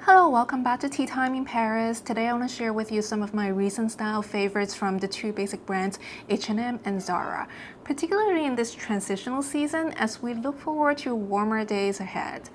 Hello, welcome back to Tea Time in Paris. Today I want to share with you some of my recent style favorites from the two basic brands H&M and Zara, particularly in this transitional season as we look forward to warmer days ahead.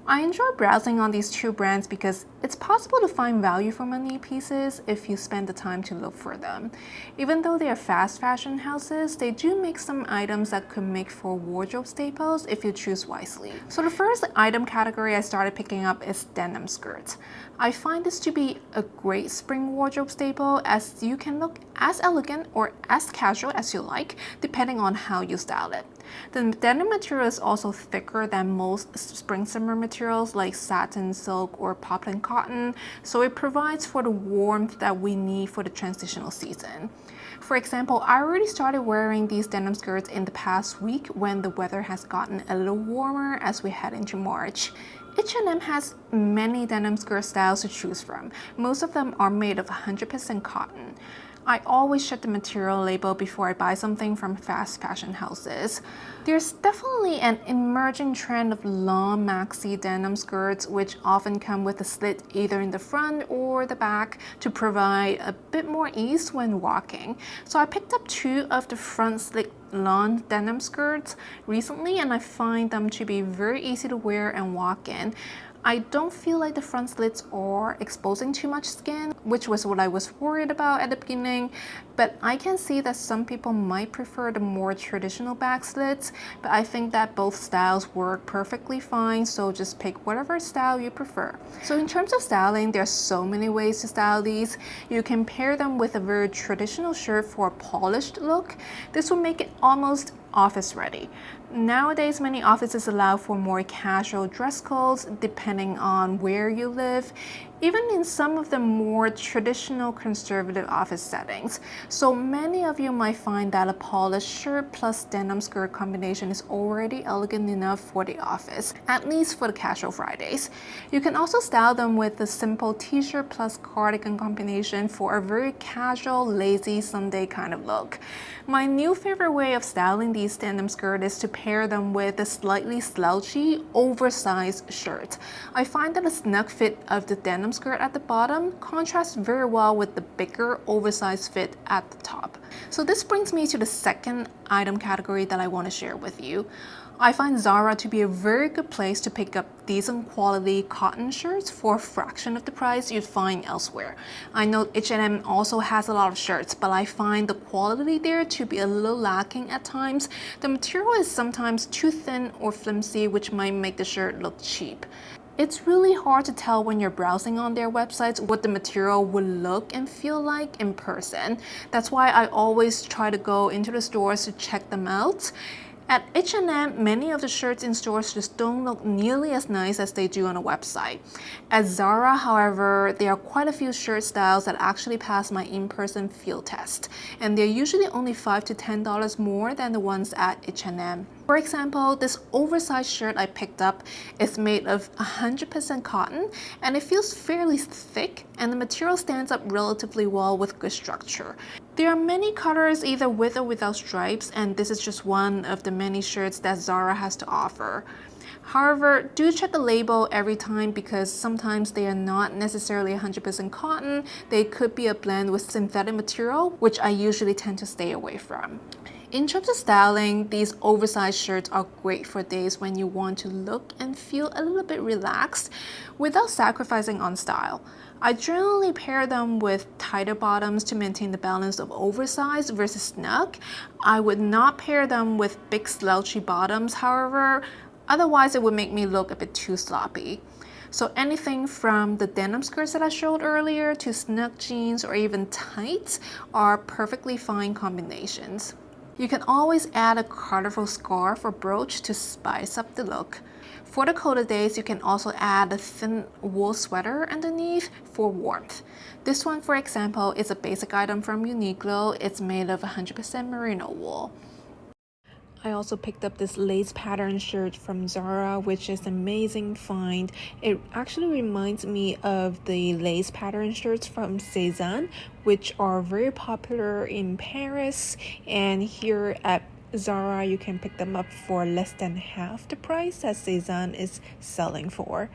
I enjoy browsing on these two brands because it's possible to find value for money pieces if you spend the time to look for them. Even though they are fast fashion houses, they do make some items that could make for wardrobe staples if you choose wisely. So the first item category I started picking up is denim skirts. I find this to be a great spring wardrobe staple as you can look as elegant or as casual as you like, depending on how you style it. The denim material is also thicker than most spring-summer materials like satin, silk, or poplin cotton, so it provides for the warmth that we need for the transitional season. For example, I already started wearing these denim skirts in the past week when the weather has gotten a little warmer as we head into March. H&M has many denim skirt styles to choose from. Most of them are made of 100% cotton. I always check the material label before I buy something from fast fashion houses. There's definitely an emerging trend of long maxi denim skirts, which often come with a slit either in the front or the back to provide a bit more ease when walking. So I picked up two of the front slit long denim skirts recently, and I find them to be very easy to wear and walk in. I don't feel like the front slits are exposing too much skin, which was what I was worried about at the beginning, but I can see that some people might prefer the more traditional back slits, but I think that both styles work perfectly fine, so just pick whatever style you prefer. So in terms of styling, there are so many ways to style these. You can pair them with a very traditional shirt for a polished look. This will make it almost office ready. Nowadays, many offices allow for more casual dress codes depending on where you live, even in some of the more traditional conservative office settings. So many of you might find that a polished shirt plus denim skirt combination is already elegant enough for the office, at least for the casual Fridays. You can also style them with a simple t-shirt plus cardigan combination for a very casual, lazy Sunday kind of look. My new favorite way of styling these denim skirts is to pair them with a slightly slouchy, oversized shirt. I find that a snug fit of the denim skirt at the bottom contrasts very well with the bigger, oversized fit at the top. So this brings me to the second item category that I want to share with you. I find Zara to be a very good place to pick up decent quality cotton shirts for a fraction of the price you'd find elsewhere. I know H&M also has a lot of shirts, but I find the quality there to be a little lacking at times. The material is sometimes too thin or flimsy, which might make the shirt look cheap. It's really hard to tell when you're browsing on their websites what the material would look and feel like in person. That's why I always try to go into the stores to check them out. At H&M, many of the shirts in stores just don't look nearly as nice as they do on a website. At Zara, however, there are quite a few shirt styles that actually pass my in-person field test, and they're usually only $5 to $10 more than the ones at H&M. For example, this oversized shirt I picked up is made of 100% cotton, and it feels fairly thick, and the material stands up relatively well with good structure. There are many colors either with or without stripes, and this is just one of the many shirts that Zara has to offer. However, do check the label every time because sometimes they are not necessarily 100% cotton. They could be a blend with synthetic material, which I usually tend to stay away from. In terms of styling, these oversized shirts are great for days when you want to look and feel a little bit relaxed without sacrificing on style. I generally pair them with tighter bottoms to maintain the balance of oversized versus snug. I would not pair them with big slouchy bottoms, however, otherwise it would make me look a bit too sloppy. So anything from the denim skirts that I showed earlier to snug jeans or even tights are perfectly fine combinations. You can always add a colorful scarf or brooch to spice up the look. For the colder days, you can also add a thin wool sweater underneath for warmth. This one, for example, is a basic item from Uniqlo. It's made of 100% merino wool. I also picked up this lace pattern shirt from Zara, which is an amazing find. It actually reminds me of the lace pattern shirts from Cezanne, which are very popular in Paris, and here at Zara you can pick them up for less than half the price that Cezanne is selling for.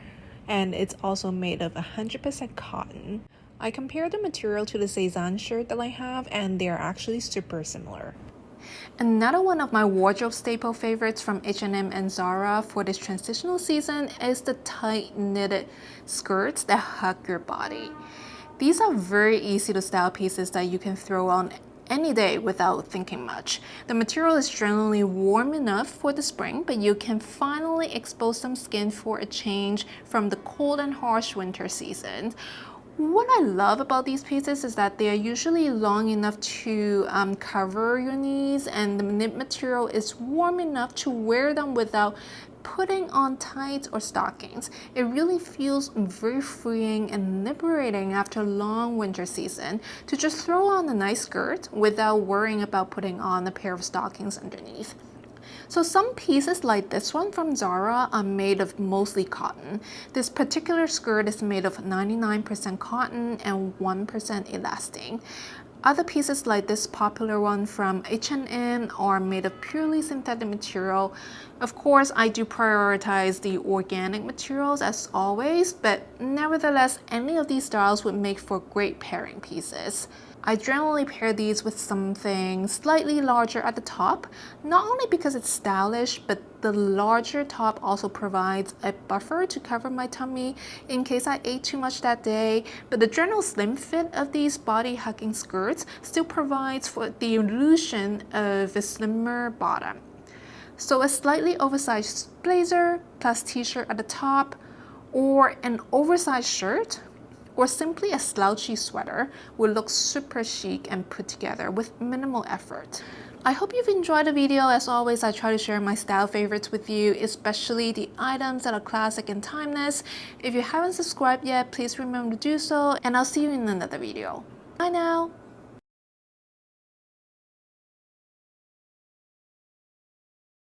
And it's also made of 100% cotton. I compared the material to the Cezanne shirt that I have, and they're actually super similar. Another one of my wardrobe staple favorites from H&M and Zara for this transitional season is the tight knitted skirts that hug your body. These are very easy to style pieces that you can throw on any day without thinking much. The material is generally warm enough for the spring, but you can finally expose some skin for a change from the cold and harsh winter season. What I love about these pieces is that they are usually long enough to cover your knees, and the knit material is warm enough to wear them without putting on tights or stockings. It really feels very freeing and liberating after a long winter season to just throw on a nice skirt without worrying about putting on a pair of stockings underneath. So some pieces like this one from Zara are made of mostly cotton. This particular skirt is made of 99% cotton and 1% elastane. Other pieces like this popular one from H&M are made of purely synthetic material. Of course, I do prioritize the organic materials as always, but nevertheless, any of these styles would make for great pairing pieces. I generally pair these with something slightly larger at the top, not only because it's stylish, but the larger top also provides a buffer to cover my tummy in case I ate too much that day. But the general slim fit of these body-hugging skirts still provides for the illusion of a slimmer bottom. So a slightly oversized blazer plus t-shirt at the top, or an oversized shirt, or simply a slouchy sweater will look super chic and put together with minimal effort. I hope you've enjoyed the video. As always, I try to share my style favorites with you, especially the items that are classic and timeless. If you haven't subscribed yet, please remember to do so, and I'll see you in another video. Bye now!